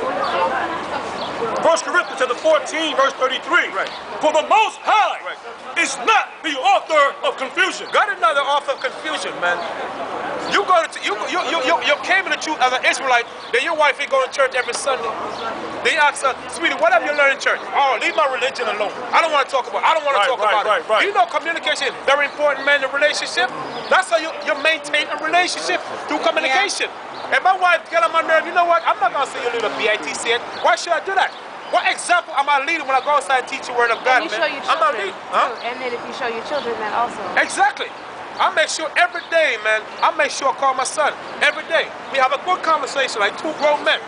1 Corinthians chapter 14, verse 33. Right. For the Most High is not the author of confusion. God is not the author of confusion, man. You came to the truth as an Israelite, then your wife ain't going to church every Sunday. They ask her, sweetie, what have you learned in church? Oh, leave my religion alone. I don't want to talk about it. I don't want to talk about it. You know communication is very important, man, in a relationship. That's how you maintain a relationship, through communication. And my wife get on my nerve, you know what? I'm not going to say you little BITC. Why should I do that? What example am I leading when I go outside and teach the word of God, man? I'm not leading. Huh? And then if you show your children that also. Exactly. I make sure every day, man, I make sure I call my son every day. We have a good conversation like two grown men.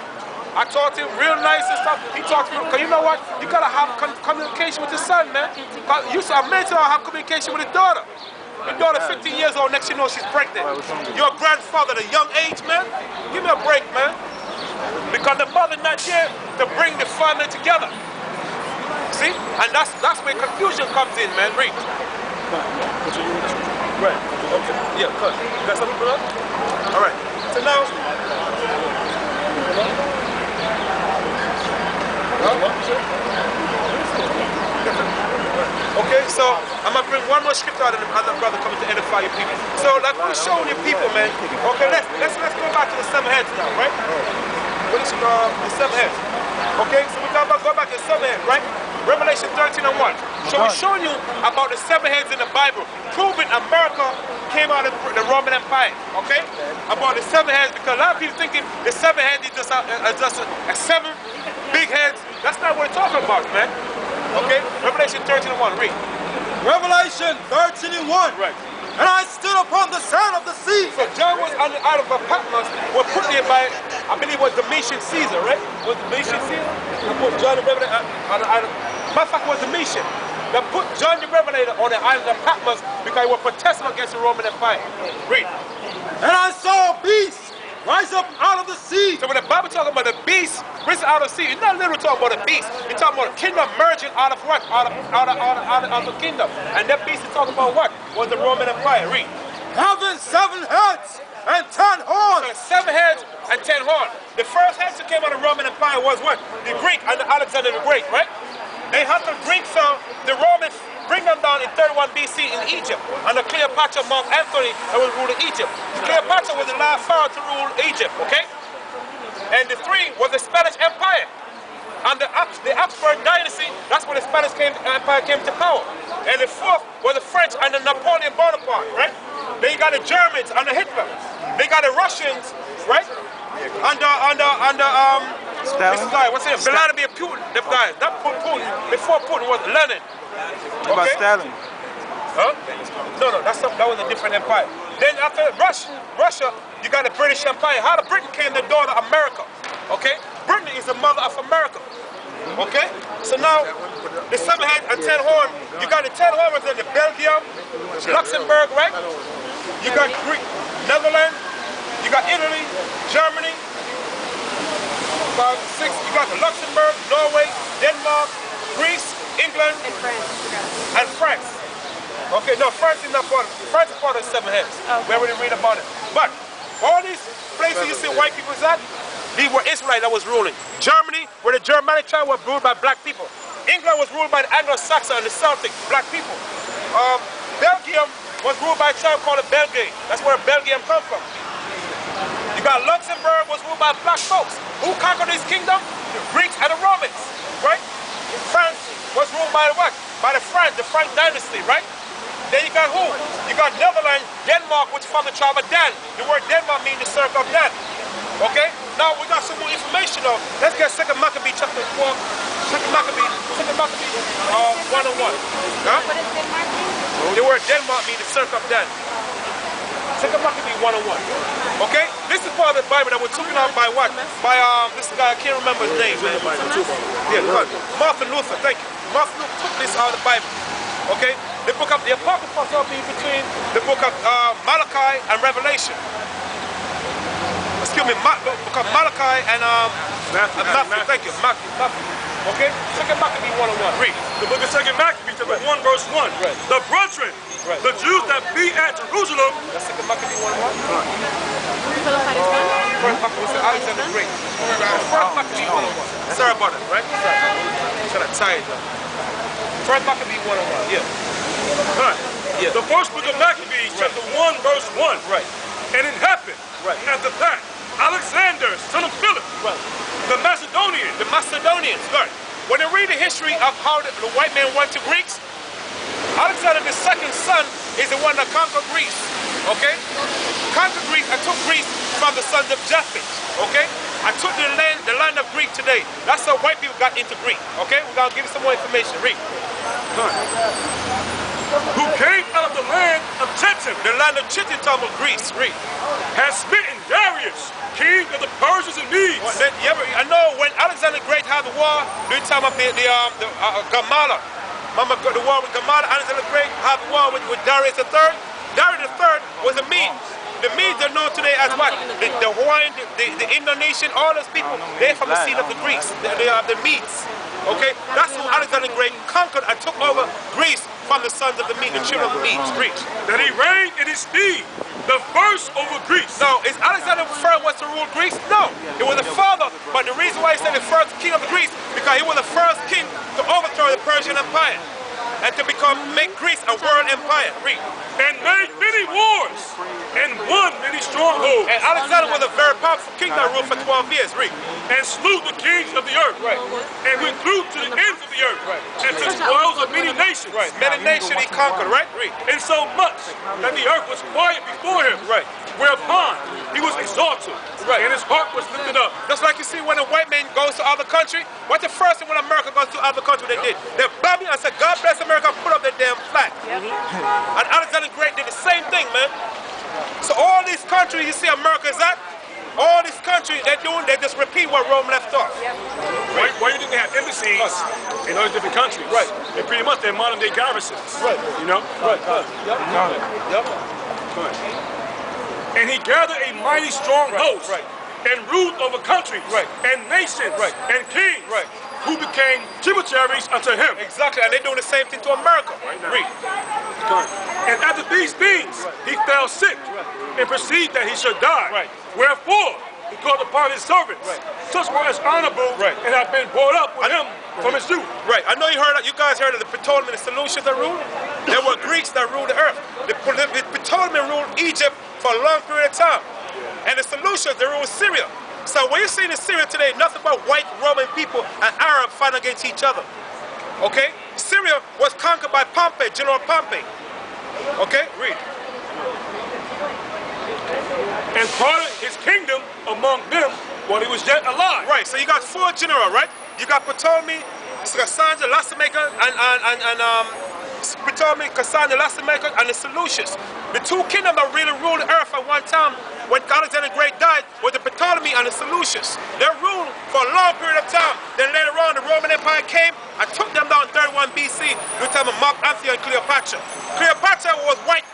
I talk to him real nice and stuff. He talks to me, because you know what? You got to have communication with your son, man. A man don't have communication with his daughter. Your daughter 15 years old, next you know she's pregnant. Your grandfather at a young age, man. Give me a break, man. Because the mother not there to bring the family together. See? And that's where confusion comes in, man. Read. Right. Okay. Yeah, cut. You got something for that? Alright. So now. Okay, so I'm gonna bring one more scripture out of the other brother coming to edify your people. So like we're showing your people, man. Okay, let's go back to the 7 heads now, right? What is the 7 heads? Okay, so we're talking about go back to the 7 heads, right? Revelation 13:1. So we're showing you about the 7 heads in the Bible, proving America came out of the Roman Empire, okay? About the 7 heads, because a lot of people thinking the 7 heads is just a 7 big heads. That's not what we're talking about, man. Okay? Revelation 13:1, read. Revelation 13:1. Right. And I stood upon the sand of the sea. So John was on the island of Patmos, was put there by, I believe it was Domitian Caesar, right? Was Domitian Caesar? That put John the Revelator on the island. Matter of fact, it was Domitian that put John the Revelator on the island of Patmos because he was protesting against the Roman Empire. Read. And I saw a beast rise up out of the sea. So when the Bible talking about the beast risen out of the sea, it's not literally talking about a beast. It's talking about a kingdom merging out of what? Out of the kingdom. And that beast is talking about what? Was the Roman Empire. Read. Having 7 heads and 10 horns. So 7 heads and 10 horns. The first heads that came out of the Roman Empire was what? The Greek and Alexander the Great, right? They had the Greeks, the Romans bring them down in 31 BC in Egypt. Under Cleopatra, Mark Antony, that was ruling Egypt. Cleopatra was the last pharaoh to rule Egypt, okay? And the 3 was the Spanish Empire. And the Habsburg dynasty, that's when the Spanish Empire came to power. And the 4th was the French under Napoleon Bonaparte, right? Then you got the Germans under Hitler. They got the Russians, right? This guy, what's his name? Vladimir Putin, them guys. Not Putin. Before Putin was Lenin. What about Stalin? Huh? No, that was a different empire. Then after Russia, you got the British Empire. How the Britain came the daughter of America. Okay? Britain is the mother of America. Okay? So now, the 7 head and 10 horn, you got the 10 horn was in the Belgium, Luxembourg, right? You got Greek, Netherlands, you got Italy, Germany, about 6, you got the Luxembourg, Norway, Denmark, Greece, England, and France. Okay, no, France is not part of it. France is part of the 7 heads. Okay. We already read about it. But all these places you see white people's at, these were Israelites that was ruling. Germany, where the Germanic tribe was ruled by black people. England was ruled by the Anglo-Saxon and the Celtic, black people. Belgium was ruled by a tribe called the Belgae. That's where Belgium come from. You got Luxembourg was ruled by black folks. Who conquered this kingdom? The Greeks and the Romans, right? France was ruled by what? By the French dynasty, right? Then you got who? You got Netherlands, Denmark, which is from the tribe of Dan. The word Denmark means the circle of Dan. Okay? Now we got some more information though. Let's get 2 Maccabees chapter 4. 2 Maccabees 101. Huh? What is Denmark mean? The word Denmark means the circle of Dan. 2 Maccabees 101. Okay? This is part of the Bible that was taken out by what? By this guy, I can't remember his name. Yeah, good. Martin Luther, thank you. Martin Luther took this out of the Bible. Okay? The book of the Apocrypha is between the book of Malachi and Revelation. Excuse me, book of Malachi and Matthew. Thank you, Matthew. Okay? 2 Maccabees 101. Read. The book of 2 Maccabees, chapter 1, verse 1. Right. The brethren, the Jews that be at Jerusalem. That's 2 Maccabees 101. Philip had his gun? First Maccabees was Alexander the Great. First Maccabee 101. Sorry about that, right? Sorry. Should I tie it up? First Maccabee 101, yeah. Right. Yeah. The first book of Maccabees, chapter 1, verse 1. Right. And it happened Right. after that, Alexander, son of Philip, Right. the Macedonian, The Macedonians, right. When you read the history of how the white men went to Greeks, Alexander the second son is the one that conquered Greece, okay? Conquered Greece, I took Greece from the sons of Japheth, okay? I took the land of Greek today. That's how white people got into Greek, okay? We're gonna give you some more information, read. who came out of the land of Chetim, The land of Chittim, talking about Greece, read. has smitten Darius, king of the Persians and Medes. I know when Alexander the Great had the war, during the time of the Gamala, remember the war with Gamala, Alexander the Great had the war with Darius III. Darius III was a Mede. The Medes are known today as what? The Hawaiian, the Indonesian, all those people, they're from the seed of the Greeks. They are the Medes. Okay? That's who Alexander the Great conquered and took over Greece from the sons of the Medes, the children of the Medes, Greeks. That he reigned in his stead, the first over Greece. Now, is Alexander the was to rule Greece? No. It was the father, but the reason why he said the first king of Greece, because he was the first king to overthrow the Persian Empire and to make Greece a world empire. Read. And made many wars, and won many strongholds, And Alexander was a very powerful king that ruled for 12 years. Read. and slew the kings of the earth, Right. and went through to the ends of the earth, Right. and took spoils of many nations. Right. Many nations he conquered, right? Read. And so much that the earth was quiet before him, Right. whereupon he was exalted, Right. and his heart was lifted up. Just like you see when a white man goes to other country, what's the first thing when America goes to other country they did? They bombed and said, God bless America, put up their damn flag. And Alexander the Great did the same thing, man. So all these countries you see America is at, all these countries they just repeat what Rome left off. Why you think they have embassies in all these different countries? Right. They're pretty much their modern day garrisons. Right. You know? Right. Yep. And he gathered a mighty strong host, right. and ruled over countries, Right. and nations, Right. and kings, Right. who became tributaries unto him. Exactly, and they're doing the same thing to America. Read. And after these things, he fell sick, and perceived that he should die. Right. Wherefore, he called upon his servants, Right. such were as honorable, Right. and have been brought up with him from his youth. Right, I know you guys heard of the Ptolemy and the Seleucids that ruled. There were Greeks that ruled the earth. The Ptolemy ruled Egypt for a long period of time. And the Seleucids, they ruled Syria. So when you see in Syria today, nothing but white Roman people and Arab fighting against each other. Okay? Syria was conquered by Pompey, General Pompey. Okay? Read. And parted his kingdom among them while he was yet alive. Right, so you got four generals, right? You got Ptolemy, Cassandra, Lassamaker, and Ptolemy, Cassandra, Lassamaker, and the Seleucids. The two kingdoms that really ruled the earth at one time when Alexander the Great died was the Ptolemy and the Seleucids. They ruled for a long period of time. Then later on, the Roman Empire came and took them down in 31 BC during the time of Mark Antony and Cleopatra. Cleopatra was white.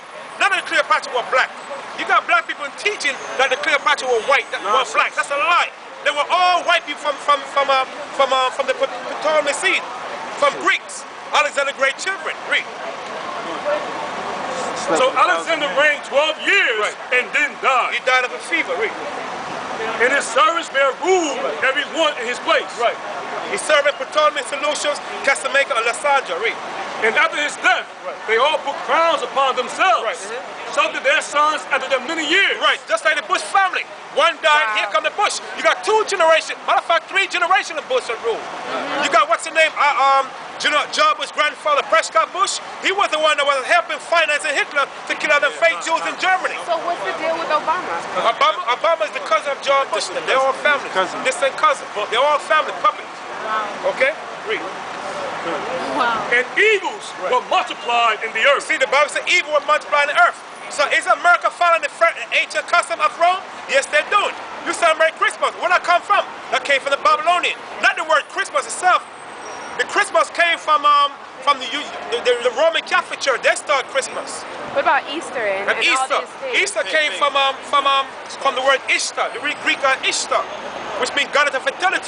None of the Cleopatra were black. You got black people teaching that the Cleopatra were white, that were black. That's a lie. They were all white people from the Ptolemy seed, from Greeks. Alexander the Great children. Read. So Alexander reigned 12 years Right. and didn't die. He died of a fever. Read. And his servants bare rule every one in his place. Right. He served Ptolemy, Seleucus, Cassamaker, and Lysandra. Read. And after his death, they all put crowns upon themselves. Right. So did their sons after them many years. Right, just like the Bush family. One died, here come the Bush. You got two generations, matter of fact, 3 generations of Bush that rule. You got, what's the name, George Bush's grandfather, Prescott Bush. He was the one that was helping financing Hitler to kill all the fake Jews in Germany. So what's the deal with Obama? Obama is the cousin of George Bush. They're all family. Distant cousin. They're all family puppets. Okay? Read. Wow. And evils were multiplied in the earth. See, the Bible says evil will multiply in the earth. So is America following the ancient custom of Rome? Yes, they're doing. You celebrate Christmas. Where that come from? That came from the Babylonian. Not the word Christmas itself. The Christmas came from the Roman Catholic Church. They started Christmas. What about Easter and all Easter. these things? Easter came from the word Ishtar, the Greek word Ishtar, which means goddess of fertility.